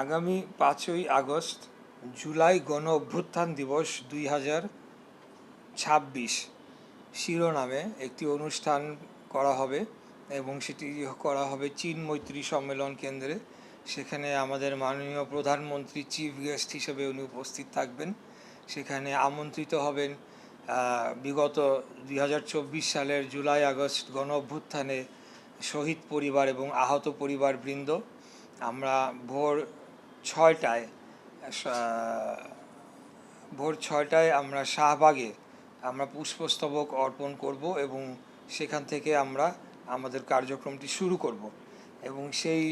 আগামী 5ই আগস্ট জুলাই গণ অভ্যুত্থান দিবস 2026 শিরোনামে একটি অনুষ্ঠান করা হবে এবং সেটি করা হবে চীন মৈত্রী সম্মেলন কেন্দ্রে। সেখানে আমাদের মাননীয় প্রধানমন্ত্রী চিফ গেস্ট হিসেবে উনি উপস্থিত থাকবেন। সেখানে আমন্ত্রিত হবেন বিগত 2024 সালের জুলাই আগস্ট গণ অভ্যুত্থানে শহীদ পরিবার এবং আহত পরিবারবৃন্দ। আমরা ভোর 6টায় আমরা শাহবাগে আমরা পুষ্পস্তবক অর্পণ করব এবং সেখান থেকে আমরা আমাদের কার্যক্রমটি শুরু করব এবং সেই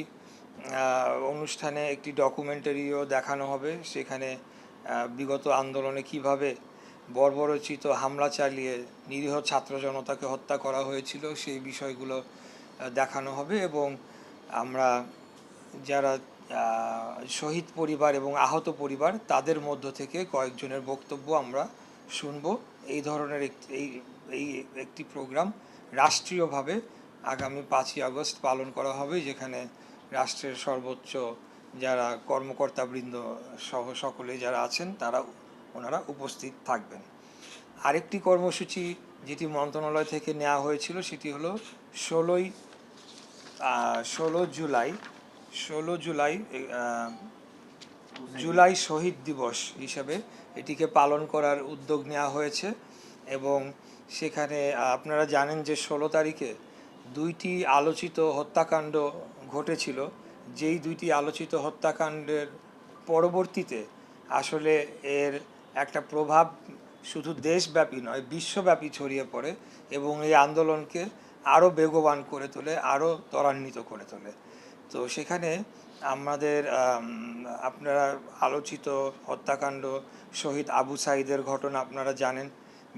অনুষ্ঠানে একটি ডকুমেন্টারিও দেখানো হবে। সেখানে বিগত আন্দোলনে কিভাবে বর্বরোচিত হামলা চালিয়ে নিরীহ ছাত্র জনতাকে হত্যা করা হয়েছিল সেই বিষয়গুলো দেখানো হবে এবং আমরা যারা শহীদ পরিবার এবং আহত পরিবার তাদের মধ্য থেকে কয়েকজনের বক্তব্য আমরা শুনব। এই ধরনের একটি প্রোগ্রাম রাষ্ট্রীয়ভাবে আগামী 5ই আগস্ট পালন করা হবে, যেখানে রাষ্ট্রের সর্বোচ্চ যারা কর্মকর্তাবৃন্দ সহ সকলে যারা আছেন ওনারা উপস্থিত থাকবেন। আরেকটি কর্মসূচি যেটি মন্ত্রণালয় থেকে নেওয়া হয়েছিল সেটি হলো 16 জুলাই শহীদ দিবস হিসাবে এটিকে পালন করার উদ্যোগ নেওয়া হয়েছে এবং সেখানে আপনারা জানেন যে 16 তারিখে দুইটি আলোচিত হত্যাকাণ্ড ঘটেছিল। যেই দুইটি আলোচিত হত্যাকাণ্ডের পরবর্তীতে আসলে এর একটা প্রভাব শুধু দেশব্যাপী নয় বিশ্বব্যাপী ছড়িয়ে পড়ে এবং এই আন্দোলনকে আরও বেগবান করে তোলে, আরও ত্বরান্বিত করে তোলে। তো সেখানে আমাদের আপনারা আলোচিত হত্যাকাণ্ড শহীদ আবু সাঈদের ঘটনা আপনারা জানেন।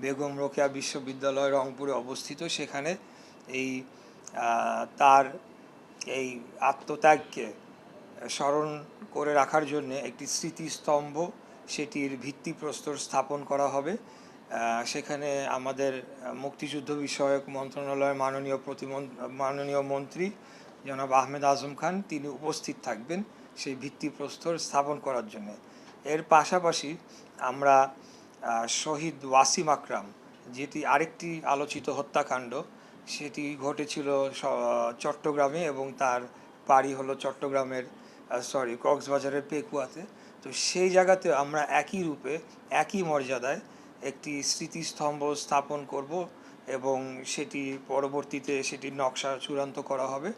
বেগম রোকেয়া বিশ্ববিদ্যালয় রংপুরে অবস্থিত। সেখানে তার এই আত্মত্যাগকে স্মরণ করে রাখার জন্য একটি স্মৃতিস্তম্ভ, সেটির ভিত্তিপ্রস্তর স্থাপন করা হবে। সেখানে আমাদের মুক্তিযুদ্ধ বিষয়ক মন্ত্রণালয়ের মাননীয় মন্ত্রী জনাব আহমেদ আজম খান তিনি উপস্থিত থাকবেন সেই ভিত্তিপ্রস্তর স্থাপন করার জন্য। এর পাশাপাশি আমরা শহীদ ওয়াসিম আকরাম, যেটি আরেকটি আলোচিত হত্যাকাণ্ড, সেটি ঘটেছিল চট্টগ্রামে এবং তার বাড়ি হলো কক্সবাজারের পেকুয়াতে। তো সেই জায়গাতে আমরা একই রূপে একই মর্যাদায় একটি স্মৃতিস্তম্ভ স্থাপন করব এবং সেটি পরবর্তীতে সেটির নকশা চূড়ান্ত করা হবে,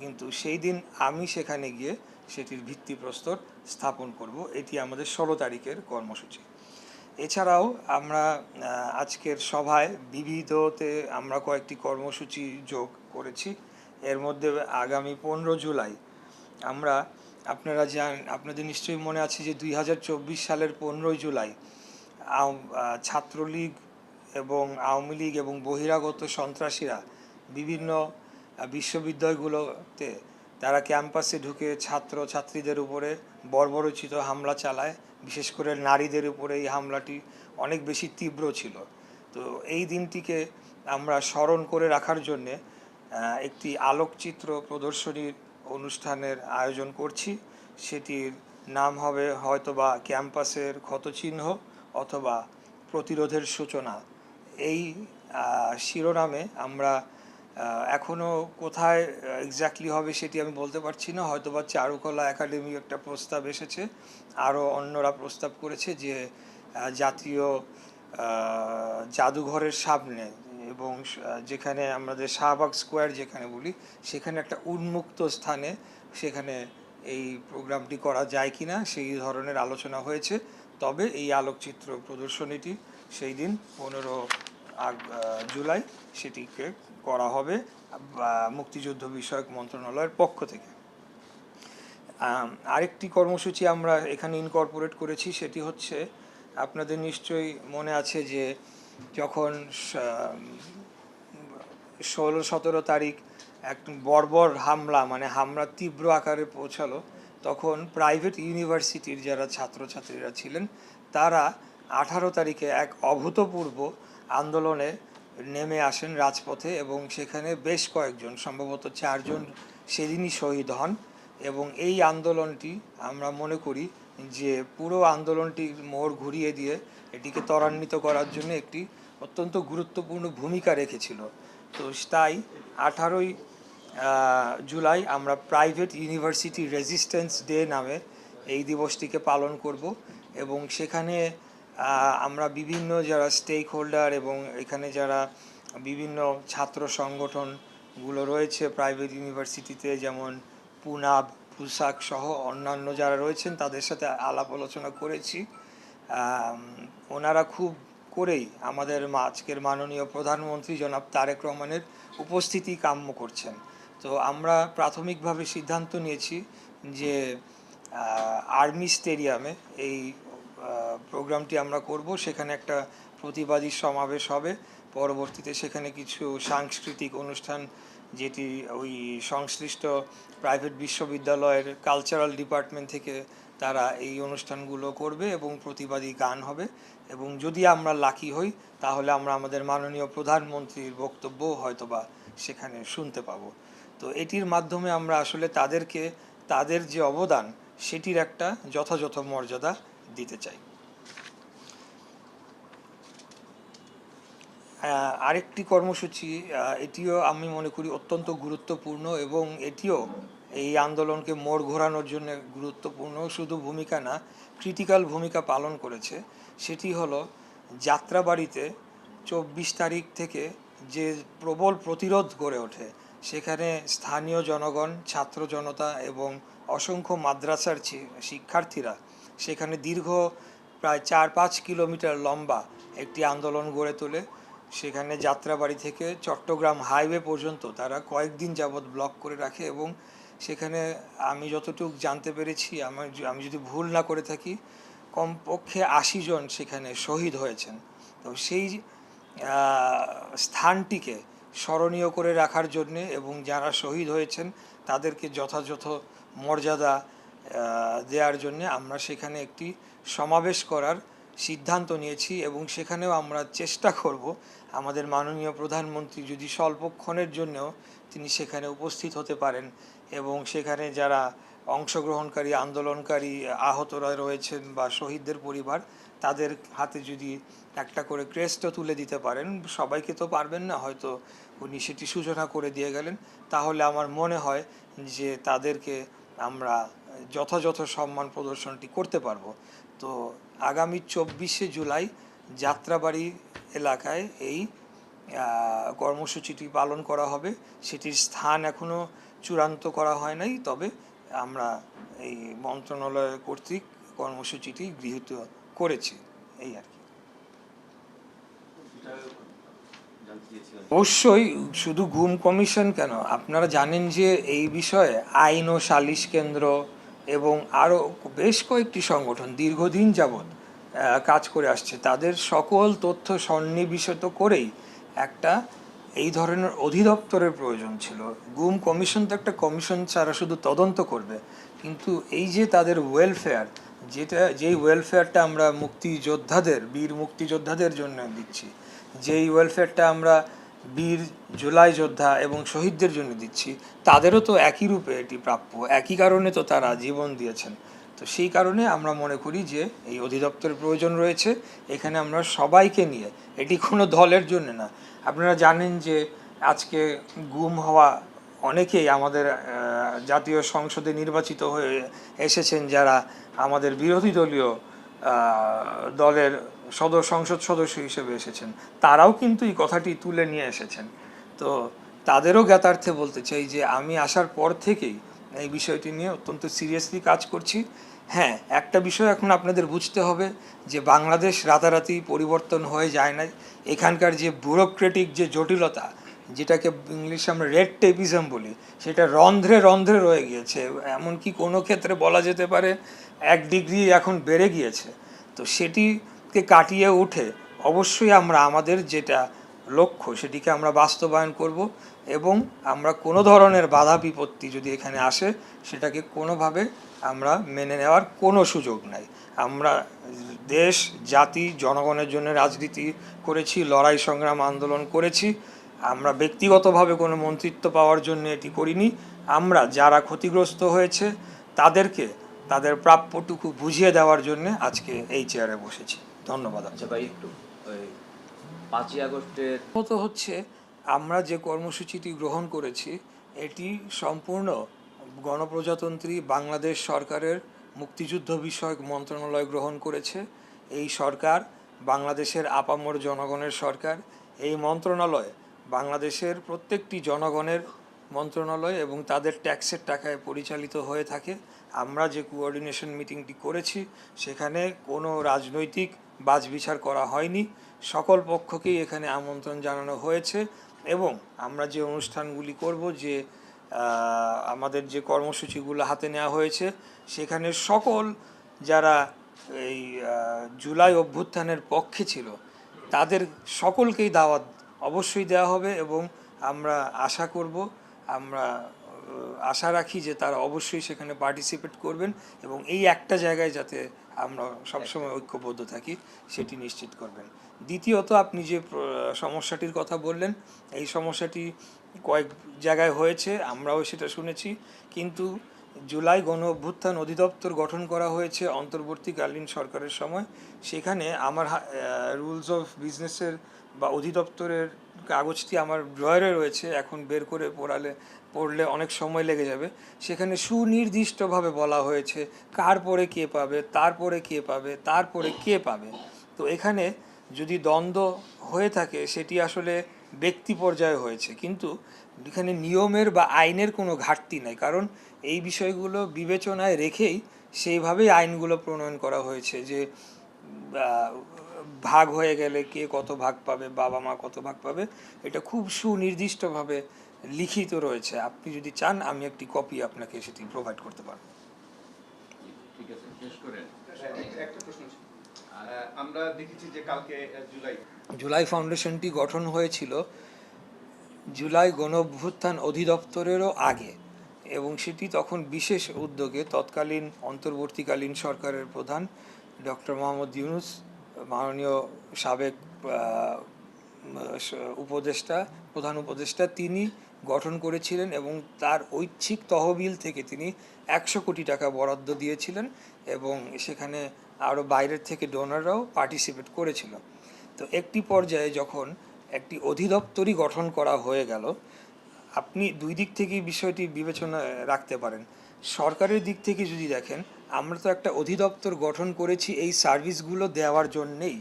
কিন্তু সেই দিন আমি সেখানে গিয়ে সেটির ভিত্তিপ্রস্তর স্থাপন করব। এটি আমাদের 16 তারিখের কর্মসূচি। এছাড়াও আমরা আজকের সভায় বিবিধতে আমরা কয়েকটি কর্মসূচি যোগ করেছি। এর মধ্যে আগামী 15 জুলাই আমরা আপনাদের নিশ্চয়ই মনে আছে যে 2024 সালের 15 জুলাই ছাত্রলীগ এবং আওয়ামী লীগ এবং বহিরাগত সন্ত্রাসীরা বিভিন্ন বিশ্ববিদ্যালয়গুলোতে তারা ক্যাম্পাসে ঢুকে ছাত্রছাত্রীদের উপরে বর্বরোচিত হামলা চালায়। বিশেষ করে নারীদের উপরে এই হামলাটি অনেক বেশি তীব্র ছিল। তো এই দিনটিকে আমরা স্মরণ করে রাখার জন্যে একটি আলোকচিত্র প্রদর্শনীর অনুষ্ঠানের আয়োজন করছি। সেটির নাম হবে হয়তোবা ক্যাম্পাসের ক্ষতচিহ্ন অথবা প্রতিরোধের সূচনা। এই শিরোনামে আমরা এখনও কোথায় এক্স্যাক্টলি হবে সেটি আমি বলতে পারছি না। হয়তোবা চারুকলা একাডেমি একটা প্রস্তাব এসেছে, আরও অন্যরা প্রস্তাব করেছে যে জাতীয় জাদুঘরের সামনে এবং যেখানে আমাদের শাহবাগ স্কোয়ার যেখানে বলি সেখানে একটা উন্মুক্ত স্থানে সেখানে এই প্রোগ্রামটি করা যায় কি না সেই ধরনের আলোচনা হয়েছে। তবে এই আলোকচিত্র প্রদর্শনীটি সেই দিন 15 জুলাই সেটিকে করা হবে মুক্তিযুদ্ধ বিষয়ক মন্ত্রণালয়ের পক্ষ থেকে। আরেকটি কর্মসূচি আমরা এখানে ইনকর্পোরেট করেছি, সেটি হচ্ছে আপনাদের নিশ্চয়ই মনে আছে যে যখন 16-17 তারিখ এক বর্বর হামলা তীব্র আকারে পৌঁছালো, তখন প্রাইভেট ইউনিভার্সিটির যারা ছাত্রছাত্রীরা ছিলেন তারা 18 তারিখে এক অভূতপূর্ব আন্দোলনে নেমে আসেন রাজপথে এবং সেখানে বেশ কয়েকজন, সম্ভবত 4 জন সেদিনই শহীদ হন। এবং এই আন্দোলনটি আমরা মনে করি যে পুরো আন্দোলনটির মোড় ঘুরিয়ে দিয়ে এটিকে ত্বরান্বিত করার জন্য একটি অত্যন্ত গুরুত্বপূর্ণ ভূমিকা রেখেছিল। তো তাই 18ই জুলাই আমরা প্রাইভেট ইউনিভার্সিটি রেজিস্ট্যান্স ডে নামে এই দিবসটিকে পালন করব এবং সেখানে আমরা বিভিন্ন যারা স্টেক হোল্ডার এবং এখানে যারা বিভিন্ন ছাত্র সংগঠনগুলো রয়েছে প্রাইভেট ইউনিভার্সিটিতে, যেমন পুনাব, পুসাক সহ অন্যান্য যারা রয়েছেন, তাদের সাথে আলাপ আলোচনা করেছি। ওনারা খুব করেই আমাদের আজকের মাননীয় প্রধানমন্ত্রী জনাব তারেক রহমানের উপস্থিতি কাম্য করছেন। তো আমরা প্রাথমিকভাবে সিদ্ধান্ত নিয়েছি যে আর্মি স্টেডিয়ামে এই প্রোগ্রামটি আমরা করব। সেখানে একটা প্রতিবাদী সমাবেশ হবে, পরবর্তীতে সেখানে কিছু সাংস্কৃতিক অনুষ্ঠান, যেটি ওই সংশ্লিষ্ট প্রাইভেট বিশ্ববিদ্যালয়ের কালচারাল ডিপার্টমেন্ট থেকে তারা এই অনুষ্ঠানগুলো করবে এবং প্রতিবাদী গান হবে। এবং যদি আমরা লাকি হই তাহলে আমরা আমাদের মাননীয় প্রধানমন্ত্রীর বক্তব্য হয়তোবা সেখানে শুনতে পাবো। তো এটির মাধ্যমে আমরা আসলে তাদেরকে তাদের যে অবদান সেটির একটা যথাযথ মর্যাদা দিতে চাই। আরেকটি কর্মসূচি, এটিও আমি মনে করি অত্যন্ত গুরুত্বপূর্ণ এবং এটিও এই আন্দোলনকে মোড় ঘোরানোর জন্য গুরুত্বপূর্ণ, শুধু ভূমিকা না, ক্রিটিক্যাল ভূমিকা পালন করেছে। সেটি হলো যাত্রাবাড়িতে 24 তারিখ থেকে যে প্রবল প্রতিরোধ গড়ে ওঠে, সেখানে স্থানীয় জনগণ, ছাত্র জনতা এবং অসংখ্য মাদ্রাসার শিক্ষার্থীরা সেখানে দীর্ঘ প্রায় 4-5 কিলোমিটার লম্বা একটি আন্দোলন গড়ে তোলে। সেখানে যাত্রাবাড়ি থেকে চট্টগ্রাম হাইওয়ে পর্যন্ত তারা কয়েকদিন যাবৎ ব্লক করে রাখে এবং সেখানে আমি যতটুকু জানতে পেরেছি, আমি যদি ভুল না করে থাকি, কমপক্ষে 80 জন সেখানে শহীদ হয়েছেন। তো সেই স্থানটিকে স্মরণীয় করে রাখার জন্যে এবং যারা শহীদ হয়েছেন তাদেরকে যথাযথ মর্যাদা দেওয়ার জন্যে আমরা সেখানে একটি সমাবেশ করার সিদ্ধান্ত নিয়েছি এবং সেখানেও আমরা চেষ্টা করব আমাদের মাননীয় প্রধানমন্ত্রী যদি স্বল্পক্ষণের জন্যও তিনি সেখানে উপস্থিত হতে পারেন এবং সেখানে যারা অংশগ্রহণকারী, আন্দোলনকারী, আহতরা রয়েছেন বা শহীদদের পরিবার, তাদের হাতে যদি একটা করে ক্রেস্টও তুলে দিতে পারেন, সবাইকে তো পারবেন না, হয়তো উনি সেটি সূচনা করে দিয়ে গেলেন, তাহলে আমার মনে হয় যে তাদেরকে আমরা যথাযথ সম্মান প্রদর্শনটি করতে পারবো। তো আগামী 24শে জুলাই যাত্রাবাড়ি এলাকায় এই কর্মসূচিটি পালন করা হবে। সেটির স্থান এখনও চূড়ান্ত করা হয় নাই, তবে আমরা এই মন্ত্রণালয় কর্তৃক কর্মসূচিটি গৃহীত করেছি, এই আর কি। অবশ্যই, শুধু গুম কমিশন কেন, আপনারা জানেন যে এই বিষয়ে আইন ও সালিশ কেন্দ্র এবং আরও বেশ কয়েকটি সংগঠন দীর্ঘদিন যাবৎ কাজ করে আসছে। তাদের সকল তথ্য সন্নিবেশিত করেই একটা এই ধরনের অধিদপ্তরের প্রয়োজন ছিল। গুম কমিশন তো একটা কমিশন ছাড়া শুধু তদন্ত করবে, কিন্তু এই যে তাদের ওয়েলফেয়ার, যেই ওয়েলফেয়ারটা আমরা মুক্তিযোদ্ধাদের, বীর মুক্তিযোদ্ধাদের জন্য দিচ্ছি, যেই ওয়েলফেয়ারটা আমরা বীর জুলাই যোদ্ধা এবং শহীদদের জন্য দিচ্ছি, তাদেরও তো একই রূপে এটি প্রাপ্য, একই কারণে তো তারা জীবন দিয়েছেন। তো সেই কারণে আমরা মনে করি যে এই অধিদপ্তরের প্রয়োজন রয়েছে। এখানে আমরা সবাইকে নিয়ে, এটি কোনো দলের জন্য না। আপনারা জানেন যে আজকে গুম হওয়া অনেকেই আমাদের জাতীয় সংসদে নির্বাচিত হয়ে এসেছেন, যারা আমাদের বিরোধী দলীয় দলের সংসদ সদস্য হিসেবে এসেছেন, তারাও কিন্তু এই কথাটি তুলে নিয়ে এসেছেন। তো তাদেরও জ্ঞাতার্থে বলতে চাই যে আমি আসার পর থেকেই এই বিষয়টি নিয়ে অত্যন্ত সিরিয়াসলি কাজ করছি। হ্যাঁ, একটা বিষয় এখন আপনাদের বুঝতে হবে যে বাংলাদেশ রাতারাতি পরিবর্তন হয়ে যায় না। এখানকার যে ব্যুরোক্রেটিক যে জটিলতা, যেটাকে ইংলিশে আমরা রেড টেপিজম বলি, সেটা রন্ধ্রে রন্ধ্রে রয়ে গিয়েছে। এমনকি কোনো ক্ষেত্রে বলা যেতে পারে 1 ডিগ্রি এখন বেড়ে গিয়েছে। তো সেটিকে কাটিয়ে উঠে অবশ্যই আমরা আমাদের যেটা লক্ষ্য সেটিকে আমরা বাস্তবায়ন করব এবং আমরা কোনো ধরনের বাধা বিপত্তি যদি এখানে আসে সেটাকে কোনোভাবে আমরা মেনে নেওয়ার কোনো সুযোগ নাই। আমরা দেশ, জাতি, জনগণের জন্য রাজনীতি করেছি, লড়াই সংগ্রাম আন্দোলন করেছি। আমরা ব্যক্তিগতভাবে কোনো মন্ত্রিত্ব পাওয়ার জন্য এটি করিনি। আমরা যারা ক্ষতিগ্রস্ত হয়েছে তাদেরকে তাদের প্রাপ্যটুকু বুঝিয়ে দেওয়ার জন্য আজকে এই চেয়ারে বসেছি। ধন্যবাদ। আচ্ছা ভাই, একটু ওই 5ই আগস্টের তো হচ্ছে আমরা যে কর্মসূচিটি গ্রহণ করেছি এটি সম্পূর্ণ গণপ্রজাতন্ত্রী বাংলাদেশ সরকারের মুক্তিযুদ্ধ বিষয়ক মন্ত্রণালয় গ্রহণ করেছে। এই সরকার বাংলাদেশের আপামর জনগণের সরকার। এই মন্ত্রণালয় বাংলাদেশের প্রত্যেকটি জনগণের মন্ত্রণালয় এবং তাদের ট্যাক্সের টাকায় পরিচালিত হয়ে থাকে। আমরা যে কোঅর্ডিনেশন মিটিংটি করেছি সেখানে কোনো রাজনৈতিক বাছবিচার করা হয়নি, সকল পক্ষকেই এখানে আমন্ত্রণ জানানো হয়েছে এবং আমরা যে অনুষ্ঠানগুলি করব, যে আমাদের যে কর্মসূচিগুলো হাতে নেওয়া হয়েছে সেখানে সকল যারা এই জুলাই অভ্যুত্থানের পক্ষে ছিল তাদের সকলকেই দাওয়াত অবশ্যই দেওয়া হবে এবং আমরা আশা করব, আমরা আশা রাখি যে তারা অবশ্যই সেখানে পার্টিসিপেট করবেন এবং এই একটা জায়গায় যাতে আমরা সবসময় ঐক্যবদ্ধ থাকি সেটি নিশ্চিত করবেন। দ্বিতীয়ত, আপনি যে সমস্যাটির কথা বললেন, এই সমস্যাটি কয়েক জায়গায় হয়েছে, আমরাও সেটা শুনেছি, কিন্তু জুলাই গণ অভ্যুত্থান অধিদপ্তর গঠন করা হয়েছে অন্তর্বর্তীকালীন সরকারের সময়। সেখানে আমার রুলস অফ বিজনেসের বা অধিদপ্তরের কাগজটি আমার ড্রয়ারে রয়েছে, এখন বের করে পড়লে অনেক সময় লেগে যাবে। সেখানে সুনির্দিষ্টভাবে বলা হয়েছে কার পরে কে পাবে, তারপরে কে পাবে, তারপরে কে পাবে। তো এখানে যদি দ্বন্দ্ব হয়ে থাকে সেটি আসলে ব্যক্তি পর্যায়ে হয়েছে, কিন্তু এখানে নিয়মের বা আইনের কোনো ঘাটতি নেই, কারণ এই বিষয়গুলো বিবেচনায় রেখেই সেইভাবেই আইনগুলো প্রণয়ন করা হয়েছে যে ভাগ হয়ে গেলে কে কত ভাগ পাবে, বাবা মা কত ভাগ পাবে, এটা খুব সুনির্দিষ্টভাবে লিখিত রয়েছে। আপনি যদি চান আমি একটি কপি আপনাকে সেটি প্রোভাইড করতে পারবো। ঠিক আছে, শেষ করে একটা প্রশ্ন ছিল। আমরা দেখেছি যে কালকে জুলাই ফাউন্ডেশনটি গঠন হয়েছিল জুলাই গণ অভ্যুত্থান অধিদপ্তরেরও আগে এবং সেটি তখন বিশেষ উদ্যোগে তৎকালীন অন্তর্বর্তীকালীন সরকারের প্রধান ডক্টর মোহাম্মদ ইউনূস, মাননীয় সাবেক প্রধান উপদেষ্টা, তিনি গঠন করেছিলেন এবং তার ঐচ্ছিক তহবিল থেকে তিনি 100 কোটি টাকা বরাদ্দ দিয়েছিলেন এবং সেখানে আরও বাইরের থেকে ডোনাররাও পার্টিসিপেট করেছিল। তো একটি পর্যায়ে যখন একটি অধিদপ্তরই গঠন করা হয়ে গেল, আপনি দুই দিক থেকেই বিষয়টি বিবেচনা রাখতে পারেন। সরকারের দিক থেকে যদি দেখেন, আমরা তো একটা অধিদপ্তর গঠন করেছি এই সার্ভিসগুলো দেওয়ার জন্যেই,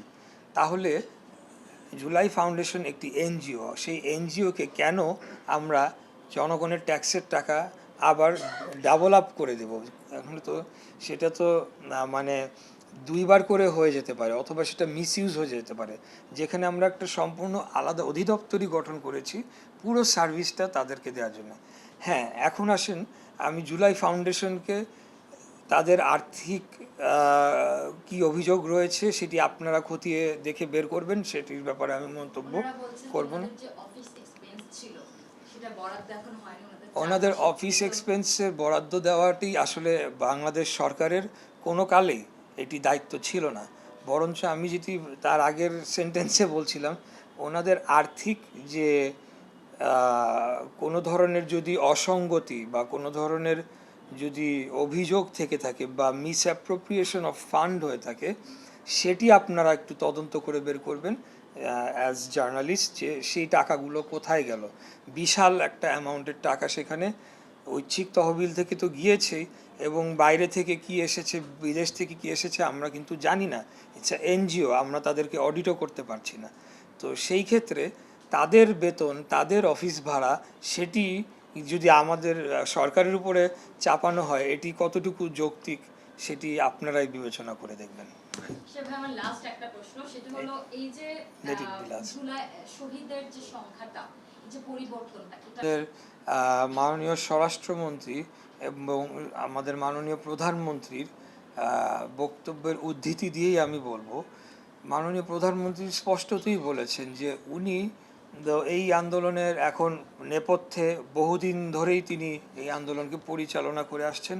তাহলে জুলাই ফাউন্ডেশন একটি এনজিও, সেই এনজিওকে কেন আমরা জনগণের ট্যাক্সের টাকা আবার ডাবল আপ করে দেব? এখন তো সেটা তো মানে দুইবার করে হয়ে যেতে পারে অথবা সেটা মিসইউজ হয়ে যেতে পারে, যেখানে আমরা একটা সম্পূর্ণ আলাদা অধিদপ্তরই গঠন করেছি পুরো সার্ভিসটা তাদেরকে দেওয়ার জন্য। হ্যাঁ, এখন আসেন, আমি জুলাই ফাউন্ডেশনকে তাদের আর্থিক কি অভিযোগ রয়েছে সেটি আপনারা খতিয়ে দেখে বের করবেন, সেটির ব্যাপারে আমি মন্তব্য করব না। ওনাদের অফিস এক্সপেন্সের বরাদ্দ দেওয়াটি আসলে বাংলাদেশ সরকারের কোনো কালেই এটি দায়িত্ব ছিল না, বরঞ্চ আমি যেটি তার আগের সেন্টেন্সে বলছিলাম, ওনাদের আর্থিক যে কোনো ধরনের যদি অসঙ্গতি বা কোনো ধরনের যদি অভিযোগ থেকে থাকে বা মিসঅ্যাপ্রোপ্রিয়েশন অফ ফান্ড হয়ে থাকে, সেটি আপনারা একটু তদন্ত করে বের করবেন অ্যাজ জার্নালিস্ট, যে সেই টাকাগুলো কোথায় গেল। বিশাল একটা অ্যামাউন্টের টাকা সেখানে ঐচ্ছিক তহবিল থেকে তো গিয়েছেই এবং বাইরে থেকে কি এসেছে, বিদেশ থেকে কি এসেছে আমরা কিন্তু জানি না। ইটস এনজিও, আমরা তাদেরকে অডিটও করতে পারছি না। তো সেই ক্ষেত্রে তাদের বেতন, তাদের অফিস ভাড়া, সেটি যদি আমাদের সরকারের উপরে চাপানো হয়, এটি কতটুকু যৌক্তিক সেটি আপনারাই বিবেচনা করে দেখবেন। আমার লাস্ট একটা প্রশ্ন, সেটা হলো এই যে জুলাই শহীদদের যে সংখ্যাটা, এই যে পরিবর্তনটা, মাননীয় স্বরাষ্ট্রমন্ত্রী এবং আমাদের মাননীয় প্রধানমন্ত্রীর বক্তব্যের উদ্ধৃতি দিয়েই আমি বলবো, মাননীয় প্রধানমন্ত্রী স্পষ্টতই বলেছেন যে উনি এই আন্দোলনের এখন নেপথ্যে বহুদিন ধরেই তিনি এই আন্দোলনকে পরিচালনা করে আসছেন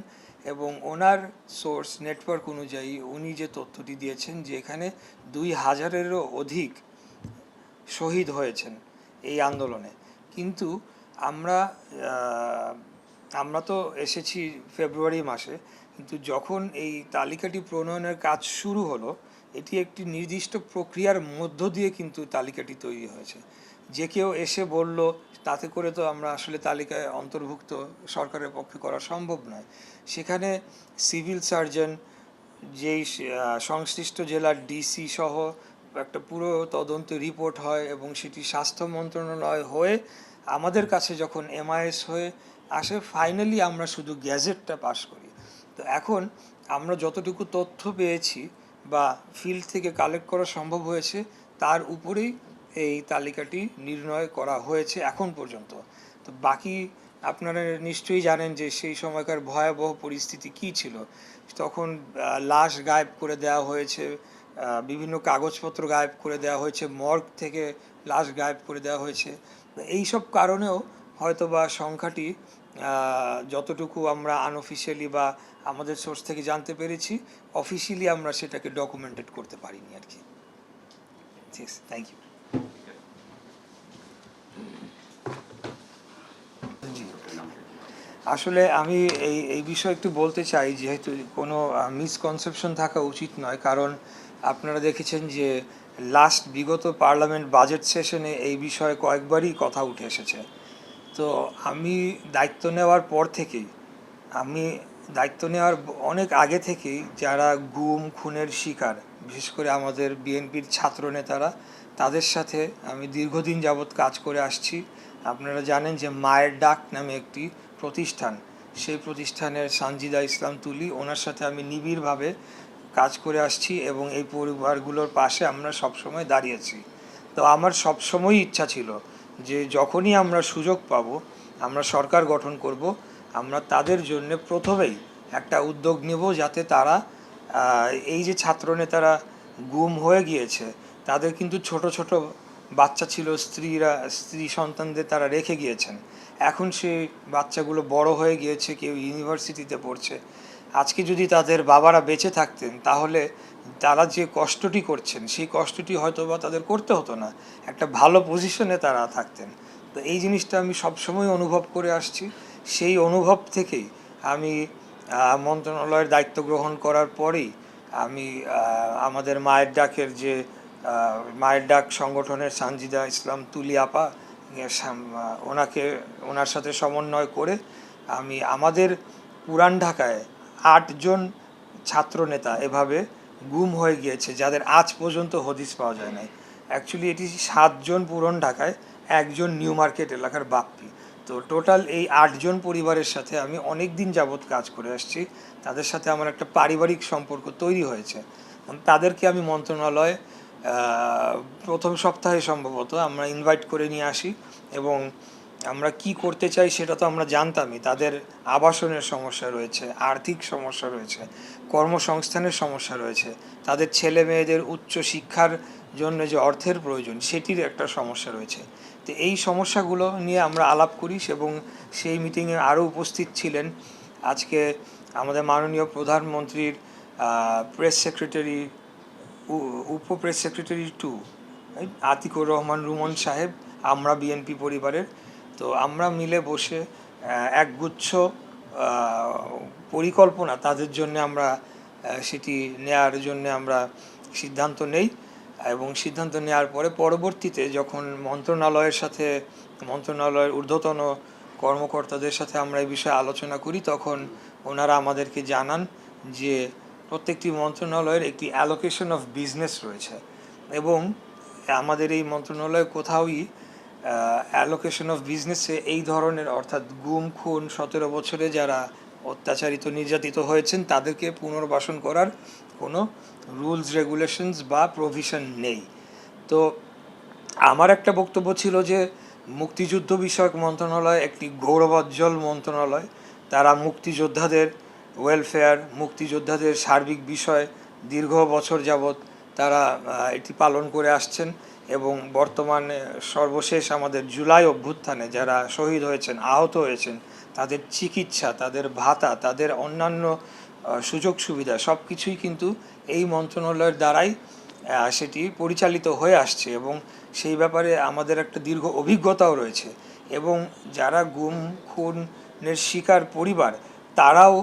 এবং ওনার সোর্স নেটওয়ার্ক অনুযায়ী উনি যে তথ্যটি দিয়েছেন যে এখানে 2000-এরও অধিক শহীদ হয়েছেন এই আন্দোলনে। কিন্তু আমরা আমরা তো এসেছি ফেব্রুয়ারি মাসে, কিন্তু যখন এই তালিকাটি প্রণয়নের কাজ শুরু হলো, এটি একটি নির্দিষ্ট প্রক্রিয়ার মধ্য দিয়ে কিন্তু তালিকাটি তৈরি হয়েছে। যে কেউ এসে বলল তাতে করে তো আমরা আসলে তালিকায় অন্তর্ভুক্ত সরকারের পক্ষে করা সম্ভব নয়। সেখানে সিভিল সার্জন, যেই সংশ্লিষ্ট জেলার ডিসি সহ একটা পুরো তদন্ত রিপোর্ট হয় এবং সেটি স্বাস্থ্য মন্ত্রণালয় হয়ে আমাদের কাছে যখন এমআইএস হয়ে আসে, ফাইনালি আমরা শুধু গ্যাজেটটা পাস করি। তো এখন আমরা যতটুকু তথ্য পেয়েছি বা ফিল্ড থেকে কালেক্ট করা সম্ভব হয়েছে, তার উপরেই এই তালিকাটি নির্ণয় করা হয়েছে এখন পর্যন্ত। তো বাকি আপনারা নিশ্চয়ই জানেন যে সেই সময়কার ভয়াবহ পরিস্থিতি কী ছিল। তখন লাশ গায়েব করে দেওয়া হয়েছে, বিভিন্ন কাগজপত্র গায়েব করে দেওয়া হয়েছে, মর্গ থেকে লাশ গায়েব করে দেওয়া হয়েছে। এই সব কারণেও হয়তোবা সংখ্যাটি যতটুকু আমরা আনঅফিসিয়ালি বা আমাদের সোর্স থেকে জানতে পেরেছি, অফিসিয়ালি আমরা সেটাকে ডকুমেন্টেড করতে পারিনি আর কি। Thank you. আসলে আমি এই বিষয়ে একটু বলতে চাই, যেহেতু কোনো মিসকনসেপশন থাকা উচিত নয়, কারণ আপনারা দেখেছেন যে বিগত পার্লামেন্ট বাজেট সেশনে এই বিষয়ে কয়েকবারই কথা উঠে এসেছে। তো আমি দায়িত্ব নেওয়ার পর থেকেই, অনেক আগে থেকেই যারা গুম খুনের শিকার, বিশেষ করে আমাদের বিএনপির ছাত্র নেতারা, তাদের সাথে আমি দীর্ঘদিন যাবৎ কাজ করে আসছি। আপনারা জানেন যে মায়ের ডাক নামে একটি প্রতিষ্ঠান, সেই প্রতিষ্ঠানের সানজিদা ইসলাম তুলি, ওনার সাথে আমি নিবিড়ভাবে কাজ করে আসছি এবং এই পরিবারগুলোর পাশে আমরা সবসময় দাঁড়িয়েছি। তো আমার সবসময়ই ইচ্ছা ছিল যে যখনই আমরা সুযোগ পাবো, আমরা সরকার গঠন করব, আমরা তাদের জন্য প্রথমেই একটা উদ্যোগ নেব, যাতে তারা এই যে ছাত্রনেতারা গুম হয়ে গিয়েছে, তাদের কিন্তু ছোট ছোট বাচ্চা ছিল, স্ত্রী সন্তানদের তারা রেখে গিয়েছেন। এখন সেই বাচ্চাগুলো বড় হয়ে গিয়েছে, কেউ ইউনিভার্সিটিতে পড়ছে। আজকে যদি তাদের বাবারা বেঁচে থাকতেন, তাহলে তারা যে কষ্টটি করছেন সেই কষ্টটি হয়তো বা তাদের করতে হতো না, একটা ভালো পজিশনে তারা থাকতেন। তো এই জিনিসটা আমি সবসময় অনুভব করে আসছি। সেই অনুভব থেকেই আমি মন্ত্রণালয়ের দায়িত্ব গ্রহণ করার পরেই আমি আমাদের মায়ের ডাক সংগঠনের সানজিদা ইসলাম তুলি আপা, ওনার সাথে সমন্বয় করে আমি আমাদের পুরান ঢাকায় 8 জন ছাত্রনেতা এভাবে গুম হয়ে গিয়েছে, যাদের আজ পর্যন্ত হদিস পাওয়া যায় নাই। অ্যাকচুয়ালি এটি 7 জন পুরান ঢাকায়, 1 জন নিউ মার্কেট এলাকার বাপ্পি। তো টোটাল এই 8 জন পরিবারের সাথে আমি অনেক দিন যাবৎ কাজ করে আসছি। তাদের সাথে আমার একটা পারিবারিক সম্পর্ক তৈরি হয়েছে। তাদেরকে আমি মন্ত্রণালয়ে প্রথম সপ্তাহে সম্ভবত আমরা ইনভাইট করে নিয়ে আসি এবং আমরা কি করতে চাই সেটা তো আমরা জানতামই। তাদের আবাসনের সমস্যা রয়েছে, আর্থিক সমস্যা রয়েছে, কর্মসংস্থানের সমস্যা রয়েছে, তাদের ছেলে মেয়েদের উচ্চ শিক্ষার জন্য যে অর্থের প্রয়োজন সেটির একটা সমস্যা রয়েছে। তো এই সমস্যাগুলো নিয়ে আমরা আলাপ করি এবং সেই মিটিংয়ে আরও উপস্থিত ছিলেন আজকে আমাদের মাননীয় প্রধানমন্ত্রীর press secretary, press secretary 2 Atiqur Rahman Rumon সাহেব, আমরা বিএনপি পরিবারের। তো আমরা মিলে বসে একগুচ্ছ পরিকল্পনা তাদের জন্য আমরা সেটি নেয়ার জন্য আমরা সিদ্ধান্ত নেই এবং সিদ্ধান্ত নেওয়ার পরে পরবর্তীতে যখন মন্ত্রণালয়ের ঊর্ধ্বতন কর্মকর্তাদের সাথে আমরা এই বিষয়ে আলোচনা করি, তখন ওনারা আমাদেরকে জানান যে প্রত্যেকটি মন্ত্রণালয়ের একটি অ্যালোকেশন অফ বিজনেস রয়েছে এবং আমাদের এই মন্ত্রণালয় কোথাওই অ্যালোকেশন অফ বিজনেসে এই ধরনের, অর্থাৎ গুম খুন 17 বছরে যারা অত্যাচারিত নির্যাতিত হয়েছেন তাদেরকে পুনর্বাসন করার কোনো রুলস রেগুলেশনস বা প্রভিশন নেই। তো আমার একটা বক্তব্য ছিল যে মুক্তিযুদ্ধ বিষয়ক মন্ত্রণালয় একটি গৌরবোজ্জ্বল মন্ত্রণালয়। তারা মুক্তিযোদ্ধাদের ওয়েলফেয়ার, মুক্তিযোদ্ধাদের সার্বিক বিষয় দীর্ঘ বছর যাবৎ তারা এটি পালন করে আসছেন এবং বর্তমানে সর্বশেষ আমাদের জুলাই অভ্যুত্থানে যারা শহীদ হয়েছেন, আহত হয়েছেন, তাদের চিকিৎসা, তাদের ভাতা, তাদের অন্যান্য সুযোগ সুবিধা সব কিছুই কিন্তু এই মন্ত্রণালয়ের দ্বারাই সেটি পরিচালিত হয়ে আসছে এবং সেই ব্যাপারে আমাদের একটা দীর্ঘ অভিজ্ঞতাও রয়েছে। এবং যারা গুম খুন নির্যাতনের শিকার পরিবার তারাও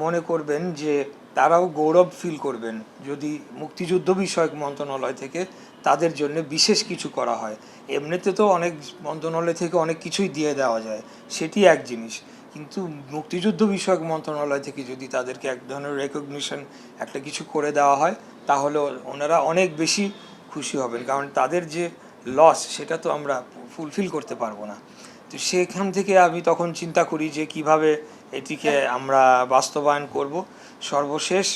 মনে করবেন যে তারাও গৌরব ফিল করবেন যদি মুক্তিযুদ্ধ বিষয়ক মন্ত্রণালয় থেকে তাদের জন্য বিশেষ কিছু করা হয়। এমনিতে তো অনেক মন্ত্রণালয় থেকে অনেক কিছুই দিয়ে দেওয়া যায়, সেটি এক জিনিস, কিন্তু মুক্তিযুদ্ধ বিষয়ক মন্ত্রণালয় থেকে যদি তাদেরকে এক ধরনের রেকগনিশন একটা কিছু করে দেওয়া হয় তাহলে ওনারা অনেক বেশি খুশি হবেন, কারণ তাদের যে লস সেটা তো আমরা ফুলফিল করতে পারবো না। তো সেখান থেকে আমি তখন চিন্তা করি যে কিভাবে এটিকে আমরা বাস্তবায়ন করব। সর্বশেষ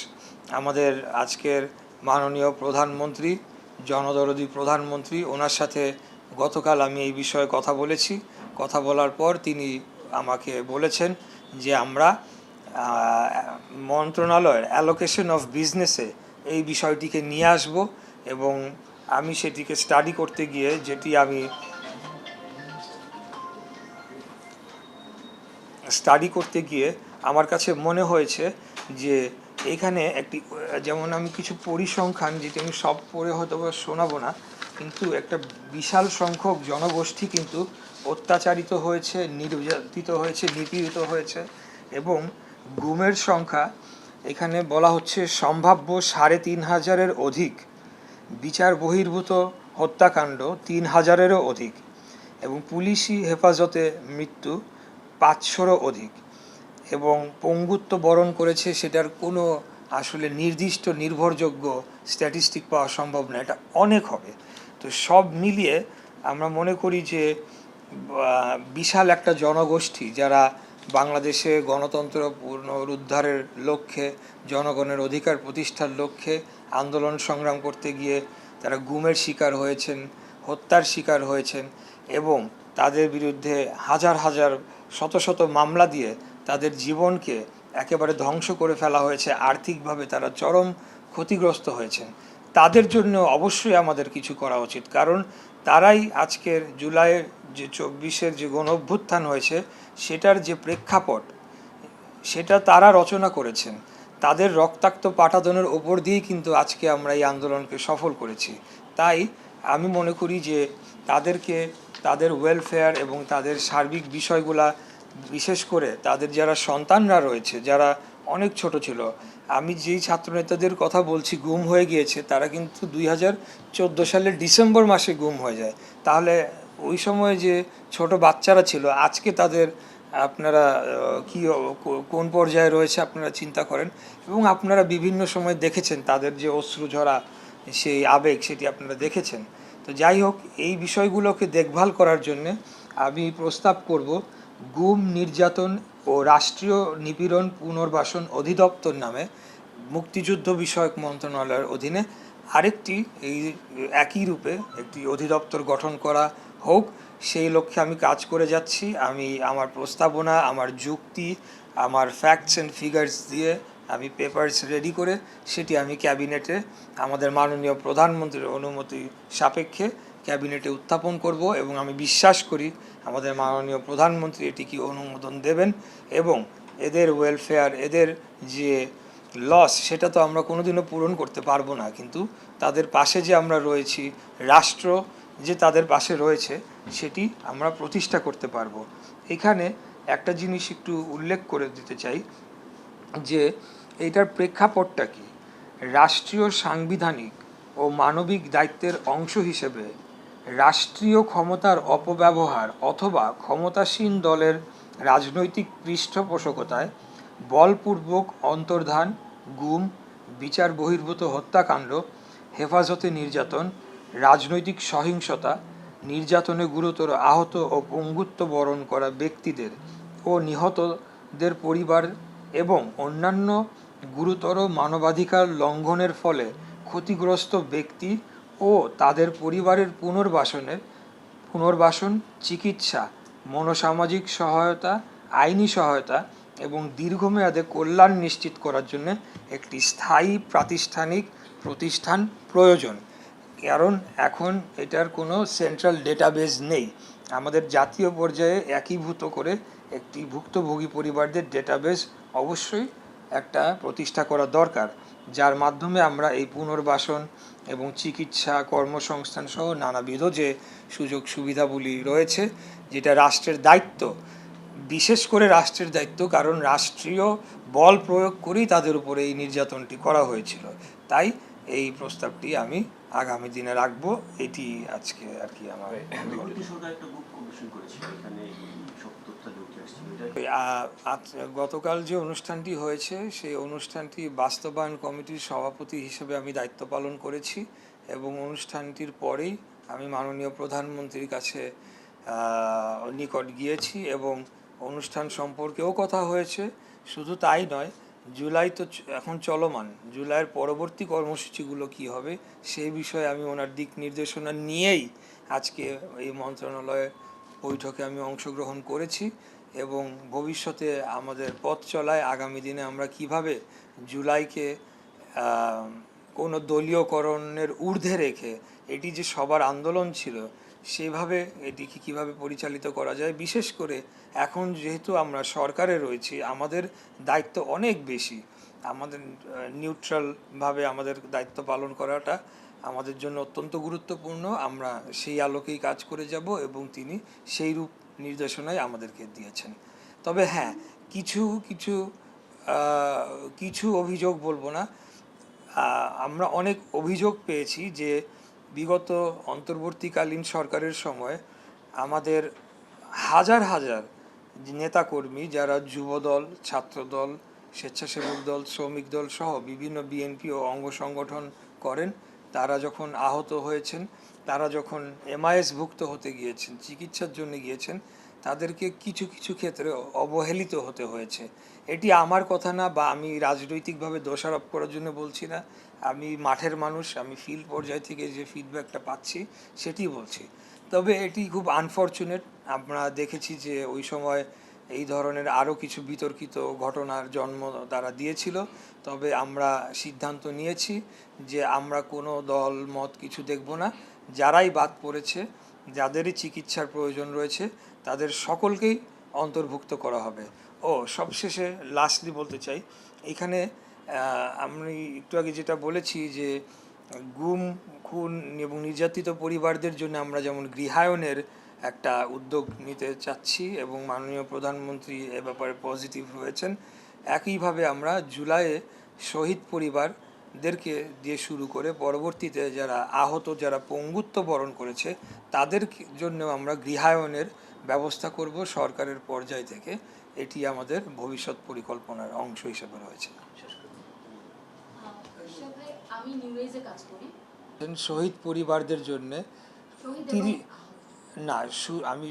আমাদের আজকের মাননীয় প্রধানমন্ত্রী, জনদরদী প্রধানমন্ত্রী, ওনার সাথে গতকাল আমি এই বিষয়ে কথা বলেছি। কথা বলার পর তিনি আমাকে বলেছেন যে আমরা মন্ত্রণালয়ের অ্যালোকেশন অফ বিজনেসে এই বিষয়টিকে নিয়ে আসব এবং আমি সেটিকে স্টাডি করতে গিয়ে আমার কাছে মনে হয়েছে যে এখানে একটি, যেমন আমি কিছু পরিসংখ্যান যেটি আমি সব পড়ে হয়তো শোনাবো না, কিন্তু একটা বিশাল সংখ্যক জনগোষ্ঠী কিন্তু অত্যাচারিত হয়েছে, নির্যাতিত হয়েছে, নিপীড়িত হয়েছে এবং গুমের সংখ্যা এখানে বলা হচ্ছে সম্ভাব্য ৩,৫০০-এর অধিক, বিচার বহির্ভূত হত্যাকাণ্ড ৩,০০০-এরও অধিক এবং পুলিশি হেফাজতে মৃত্যু ৫০০-রও অধিক এবং পঙ্গুত্ব বরণ করেছে, সেটার কোনো আসলে নির্দিষ্ট নির্ভরযোগ্য স্ট্যাটিস্টিক পাওয়া সম্ভব না, এটা অনেক হবে। তো সব মিলিয়ে আমরা মনে করি যে বিশাল একটা জনগোষ্ঠী যারা বাংলাদেশে গণতন্ত্র পুনরুদ্ধারের লক্ষ্যে, জনগণের অধিকার প্রতিষ্ঠার লক্ষ্যে আন্দোলন সংগ্রাম করতে গিয়ে তারা গুমের শিকার হয়েছেন, হত্যার শিকার হয়েছেন এবং তাদের বিরুদ্ধে হাজার হাজার শত শত মামলা দিয়ে তাদের জীবনকে একেবারে ধ্বংস করে ফেলা হয়েছে, আর্থিকভাবে তারা চরম ক্ষতিগ্রস্ত হয়েছেন। তাদের জন্য অবশ্যই আমাদের কিছু করা উচিত, কারণ তারাই আজকের জুলাইয়ের যে ২৪-এর যে গণ অভ্যুত্থান হয়েছে সেটার যে প্রেক্ষাপট সেটা তারা রচনা করেছেন। তাদের রক্তাক্ত পাটাতনের ওপর দিয়েই কিন্তু আজকে আমরা এই আন্দোলনকে সফল করেছি। তাই আমি মনে করি যে তাদেরকে তাদের ওয়েলফেয়ার এবং তাদের সার্বিক বিষয়গুলা, বিশেষ করে তাদের যারা সন্তানরা রয়েছে যারা অনেক ছোট ছিল, আমি যেই ছাত্রনেতাদের কথা বলছি গুম হয়ে গিয়েছে তারা কিন্তু ২০১৪ সালের ডিসেম্বর মাসে গুম হয়ে যায়। তাহলে ওই সময় যে ছোট বাচ্চারা ছিল আজকে তাদের আপনারা কি কোন পর্যায়ে রয়েছে আপনারা চিন্তা করেন এবং আপনারা বিভিন্ন সময় দেখেছেন তাদের যে অশ্রুঝরা সেই আবেগ সেটি আপনারা দেখেছেন। তো যাই হোক, এই বিষয়গুলোকে দেখভাল করার জন্যে আমি প্রস্তাব করব গুম, নির্যাতন ও রাষ্ট্রীয় নিপীড়ন পুনর্বাসন অধিদপ্তর নামে মুক্তিযুদ্ধ বিষয়ক মন্ত্রণালয়ের অধীনে আরেকটি এই একই রূপে একটি অধিদপ্তর গঠন করা হোক। সেই লক্ষ্যে আমি কাজ করে যাচ্ছি। আমি আমার প্রস্তাবনা, আমার যুক্তি, আমার ফ্যাক্টস অ্যান্ড ফিগার্স দিয়ে আমি পেপারস রেডি করে সেটি আমি ক্যাবিনেটে আমাদের মাননীয় প্রধানমন্ত্রীর অনুমতি সাপেক্ষে ক্যাবিনেটে উত্থাপন করব এবং আমি বিশ্বাস করি আমাদের মাননীয় প্রধানমন্ত্রী এটিকে অনুমোদন দেবেন এবং এদের ওয়েলফেয়ার, এদের যে লস সেটা তো আমরা কোনোদিনও পূরণ করতে পারবো না, কিন্তু তাদের পাশে যে আমরা রয়েছি, রাষ্ট্র যে তাদের পাশে রয়েছে সেটি আমরা প্রতিষ্ঠা করতে পারবো। এখানে একটা জিনিস একটু উল্লেখ করে দিতে চাই যে এইটার প্রেক্ষাপটটা কি। রাষ্ট্রীয় সাংবিধানিক ও মানবিক দায়িত্বের অংশ হিসেবে রাষ্ট্রীয় ক্ষমতার অপব্যবহার অথবা ক্ষমতাসীন দলের রাজনৈতিক পৃষ্ঠপোষকতায় বলপূর্বক অন্তর্ধান, গুম, বিচার বহির্ভূত হত্যাকাণ্ড, হেফাজতে নির্যাতন, রাজনৈতিক সহিংসতা, নির্যাতনে গুরুতর আহত ও পঙ্গুত্ব বরণ করা ব্যক্তিদের ও নিহতদের পরিবার এবং অন্যান্য গুরুতর মানবাধিকার লঙ্ঘনের ফলে ক্ষতিগ্রস্ত ব্যক্তি ও তাদের পরিবারের পুনর্বাসন, চিকিৎসা, মনোসামাজিক সহায়তা, আইনি সহায়তা এবং দীর্ঘমেয়াদে কল্যাণ নিশ্চিত করার জন্য একটি স্থায়ী প্রাতিষ্ঠানিক প্রতিষ্ঠান প্রয়োজন। কারণ এখন এটার কোনো সেন্ট্রাল ডেটাবেস নেই। আমাদের জাতীয় পর্যায়ে একীভূত করে একটি ভুক্তভোগী পরিবারদের ডেটাবেস অবশ্যই একটা প্রতিষ্ঠা করা দরকার, যার মাধ্যমে আমরা এই পুনর্বাসন এবং চিকিৎসা, কর্মসংস্থান সহ নানাবিধ যে সুযোগ সুবিধাগুলি রয়েছে, যেটা রাষ্ট্রের দায়িত্ব বিশেষ করে রাষ্ট্রের দায়িত্ব, কারণ রাষ্ট্রীয় বল প্রয়োগ করেই তাদের উপরে এই নির্যাতনটি করা হয়েছিল। তাই এই প্রস্তাবটি আমি আগামী দিনে রাখবো, এটি আজকে আর কি আমার গতকাল যে অনুষ্ঠানটি হয়েছে সেই অনুষ্ঠানটি বাস্তবায়ন কমিটির সভাপতি হিসেবে আমি দায়িত্ব পালন করেছি এবং অনুষ্ঠানটির পরেই আমি মাননীয় প্রধানমন্ত্রীর কাছে নিকট গিয়েছি এবং অনুষ্ঠান সম্পর্কেও কথা হয়েছে। শুধু তাই নয়, জুলাই তো এখন চলমান, জুলাইয়ের পরবর্তী কর্মসূচিগুলো কি হবে সেই বিষয়ে আমি ওনার দিক নির্দেশনা নিয়েই আজকে এই মন্ত্রণালয়ের বৈঠকে আমি অংশগ্রহণ করেছি এবং ভবিষ্যতে আমাদের পথ চলায় আগামী দিনে আমরা কিভাবে জুলাইকে কোনো দলীয়করণের ঊর্ধ্বে রেখে এটি যে সবার আন্দোলন ছিল সেভাবে এটিকে কীভাবে পরিচালিত করা যায়। বিশেষ করে এখন যেহেতু আমরা সরকারে রয়েছি, আমাদের দায়িত্ব অনেক বেশি, আমাদের নিউট্রালভাবে আমাদের দায়িত্ব পালন করাটা আমাদের জন্য অত্যন্ত গুরুত্বপূর্ণ। আমরা সেই আলোকেই কাজ করে যাব এবং তিনি সেই রূপ নির্দেশনাই আমাদেরকে দিয়েছেন। তবে হ্যাঁ, কিছু অভিযোগ বলবো না, আমরা অনেক অভিযোগ পেয়েছি যে বিগত অন্তর্বর্তীকালীন সরকারের সময় আমাদের হাজার হাজার নেতাকর্মী যারা যুবদল, ছাত্রদল, স্বেচ্ছাসেবক দল, শ্রমিক দল সহ বিভিন্ন বিএনপি ও অঙ্গ সংগঠন করেন, তারা যখন আহত হয়েছেন, তারা যখন এমআইএসভুক্ত হতে গিয়েছেন, চিকিৎসার জন্য গিয়েছেন, তাদেরকে কিছু কিছু ক্ষেত্রে অবহেলিত হতে হয়েছে। এটি আমার কথা না বা আমি রাজনৈতিকভাবে দোষারোপ করার জন্য বলছি না, আমি মাঠের মানুষ, আমি ফিল্ড পর্যায় থেকে যে ফিডব্যাকটা পাচ্ছি সেটি বলছি। তবে এটি খুব আনফরচুনেট, আমরা দেখেছি যে ওই সময় এই ধরনের আরও কিছু বিতর্কিত ঘটনার জন্ম তারা দিয়েছিল। তবে আমরা সিদ্ধান্ত নিয়েছি যে আমরা কোনো দল মত কিছু দেখব না, যারাই বাদ পড়েছে, যাদেরই চিকিৎসার প্রয়োজন রয়েছে তাদের সকলকেই অন্তর্ভুক্ত করা হবে। ও সবশেষে লাস্টলি বলতে চাই, এখানে আমি একটু আগে যেটা বলেছি যে গুম, খুন এবং নির্যাতিত পরিবারদের জন্য আমরা যেমন গৃহায়নের একটা উদ্যোগ নিতে চাচ্ছি এবং মাননীয় প্রধানমন্ত্রী এ ব্যাপারে পজিটিভ হয়েছেন, একইভাবে আমরা জুলাইয়ে শহীদ পরিবারদেরকে দিয়ে শুরু করে পরবর্তীতে যারা আহত, যারা পঙ্গুত্ব বরণ করেছে তাদের জন্য আমরা গৃহায়নের ব্যবস্থা করব সরকারের পর্যায় থেকে। এটি আমাদের ভবিষ্যৎ পরিকল্পনার অংশ হিসেবে রয়েছে। আমি নিউজে কাজ করি। শহীদ পরিবারদের জন্যে আমি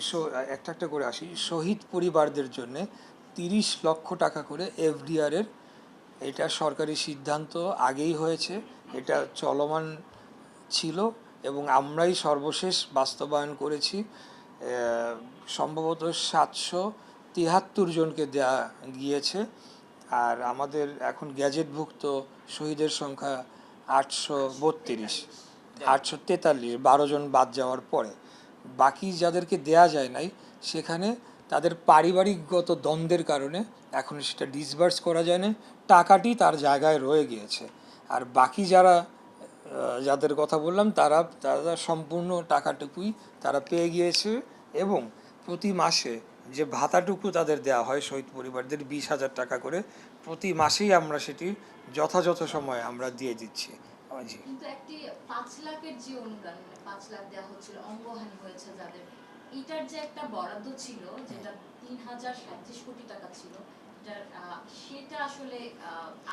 একটা করে আসি। শহীদ পরিবারদের জন্য 30 লক্ষ টাকা করে এফডিআরের, এটা সরকারি সিদ্ধান্ত আগেই হয়েছে, এটা চলমান ছিল এবং আমরাই সর্বশেষ বাস্তবায়ন করেছি। সম্ভবত 773 জনকে দেয়া গিয়েছে, আর আমাদের এখন গ্যাজেটভুক্ত শহীদের সংখ্যা 843, 12 জন বাদ যাওয়ার পরে। বাকি যাদেরকে দেয়া যায় নাই সেখানে তাদের পারিবারিকগত দ্বন্দ্বের কারণে এখন সেটা ডিসবার্স করা যায় না, টাকাটি তার জায়গায় রয়ে গিয়েছে। আর বাকি যাদের কথা বললাম তারা সম্পূর্ণ টাকাটুকুই তারা পেয়ে গিয়েছে এবং প্রতি মাসে যে ভাতাটুকু তাদের দেওয়া হয় শহীদ পরিবারদের 20,000 টাকা করে প্রতি মাসেই আমরা সেটি যথাযথ সময়ে আমরা দিয়ে দিচ্ছি। কিন্তু একটি 5 লাখের যে অনুদান, 5 লাখ দেওয়া হচ্ছিল অঙ্গহানি হয়েছে যাদের, এটার যে একটা বরাদ্দ ছিল যেটা 3037 কোটি টাকা ছিল, সেটা আসলে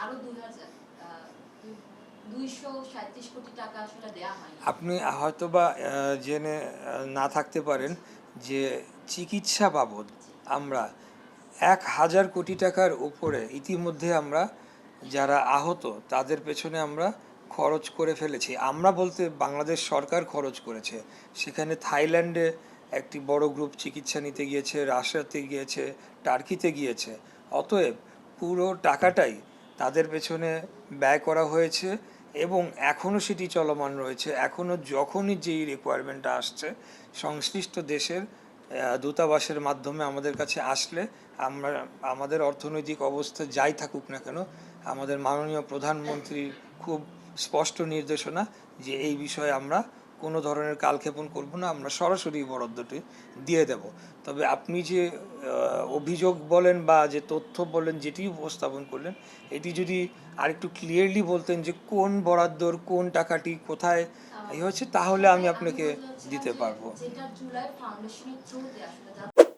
আরো 237 কোটি টাকা আসলে দেওয়া হয়নি। আপনি হয়তোবা জেনে না থাকতে পারেন যে চিকিৎসা বাবদ আমরা 1000 কোটি টাকার উপরে ইতিমধ্যে আমরা যারা আহত তাদের পেছনে আমরা খরচ করে ফেলেছি। আমরা বলতে বাংলাদেশ সরকার খরচ করেছে, সেখানে থাইল্যান্ডে একটি বড় গ্রুপ চিকিৎসা নিতে গিয়েছে, রাশিয়াতে গিয়েছে, টার্কিতে গিয়েছে। অতএব পুরো টাকাটাই তাদের পেছনে ব্যয় করা হয়েছে এবং এখনও সেটি চলমান রয়েছে। এখনও যখনই যেই রিকোয়ারমেন্টটা আসছে সংশ্লিষ্ট দেশের দূতাবাসের মাধ্যমে আমাদের কাছে আসলে আমরা আমাদের অর্থনৈতিক অবস্থা যাই থাকুক না কেন, আমাদের মাননীয় প্রধানমন্ত্রীর খুব স্পষ্ট নির্দেশনা যে এই বিষয়ে আমরা কোনো ধরনের কালক্ষেপণ করব না, আমরা সরাসরি বরাদ্দটি দিয়ে দেব। তবে আপনি যে অভিযোগ বলেন বা যে তথ্য বলেন, যেটি উপস্থাপন করলেন, এটি যদি আরেকটু ক্লিয়ারলি বলতেন যে কোন বরাদ্দর কোন টাকাটি কোথায় হয়েছে, তাহলে আমি আপনাকে বলছিলাম দিতে যে পারবো। যেটা জুলাই ফাউন্ডেশনের থ্রুতে আসলে